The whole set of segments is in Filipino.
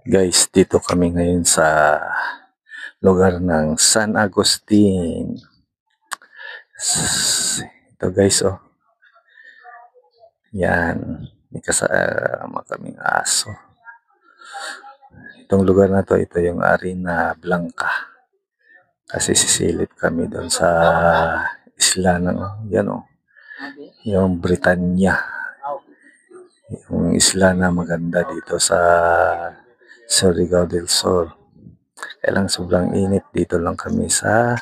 Guys, dito kami ngayon sa lugar ng San Agustin. Ito guys, oh. Yan. May kasama kaming aso. Itong lugar na to, ito yung Arena Blanca. Kasi sisilip kami doon sa isla ng, yan oh. Yung Britannia. Yung isla na maganda dito sa Surigao del Sur. Kailang sobrang init, dito lang kami sa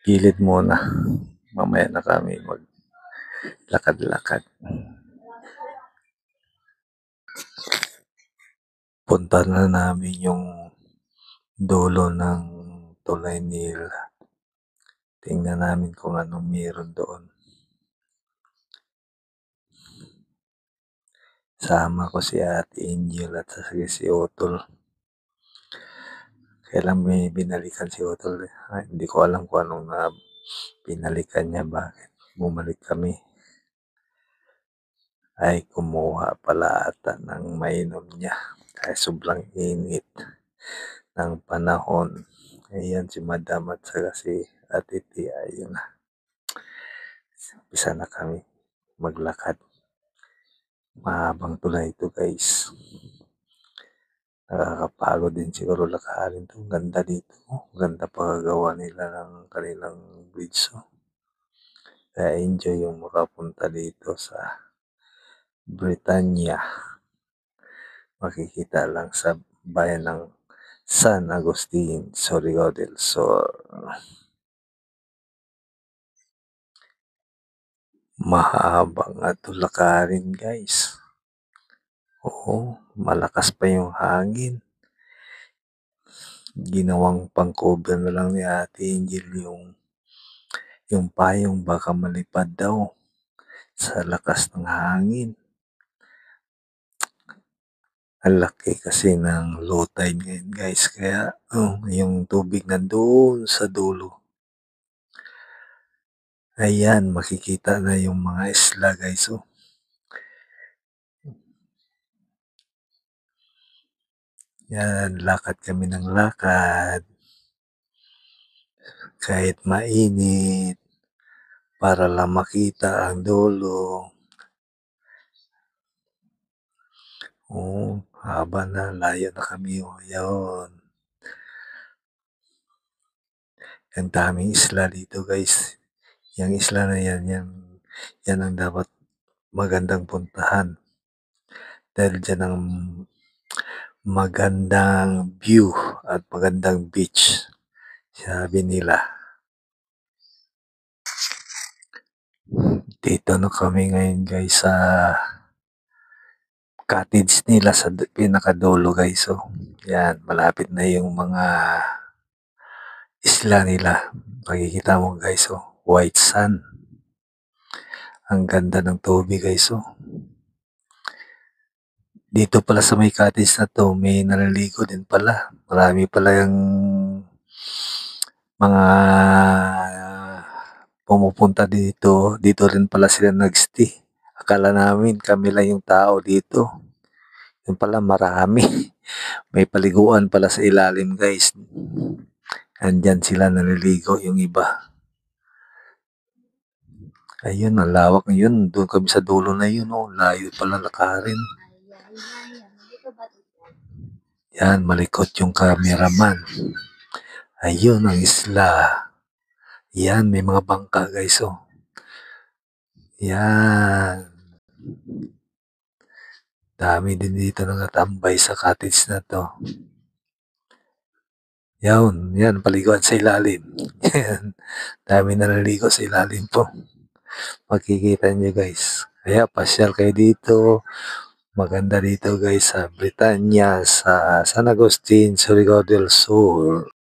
gilid muna. Mamaya na kami maglakad-lakad. Punta na namin yung dulo ng Tulay Nil. Tingnan namin kung anong meron doon. Sama ko si Ate Angel at si Otol. Kailan may binalikan si Otol. Hindi ko alam kung anong binalikan niya. Bakit bumalik kami? Ay kumuha pala ata ng mainom niya. Kaya sobrang init ng panahon. Ayan si Madam at saka si Ate Tia. Ayun na. Umpisa na kami maglakad. Mahabang tulay ito guys. Nakakapagod din siguro lakarin ito. Ganda dito. Ganda pagagawa nila ng kanilang bridge. Kaya enjoy yung makapunta dito sa Britannia. Makikita lang sa bayan ng San Agustin, Surigao del Sur. Mahabang ato lakarin guys. Oo, malakas pa yung hangin. Ginawang pang-cover na lang ni Ate Angel yung payong baka malipad daw sa lakas ng hangin. Ang laki kasi ng low tide ngayon guys. Kaya yung tubig nandoon sa dulo. Ayan, makikita na yung mga isla guys. Yan, lakad kami ng lakad. Kahit mainit. Para lang makita ang dulo. Haba na. Layo na kami. Yun. Ang daming isla dito guys. Yung isla na yan ang dapat magandang puntahan. Dahil dyan ang magandang view at magandang beach. Sabi nila. Dito na kami ngayon guys sa cottage nila sa pinakadulo guys. Yan, malapit na yung mga isla nila. Makikita mo guys, white sand. Ang ganda ng tubig guys. Dito pala sa may cottage na to, may naliligo din pala. Marami pala yung mga pumupunta dito. Dito rin pala sila nag-stay. Akala namin kami lang yung tao dito. Yung pala marami. May paliguan pala sa ilalim guys. Andyan sila naliligo yung iba. Ayun, ang lawak yun. Doon kami sa dulo na yun. Layo pala lakarin. Yan, malikot yung cameraman. Ayun, ang isla. Yan, may mga bangka guys. Yan. Dami din dito nangatambay sa cottage na to. Yan, paliguan sa ilalim. Yan, dami na naligo sa ilalim po. Makikita nyo guys. Kaya pasyal kayo dito. Maganda dito guys sa Britannia, sa San Agustin, Surigao del Sur.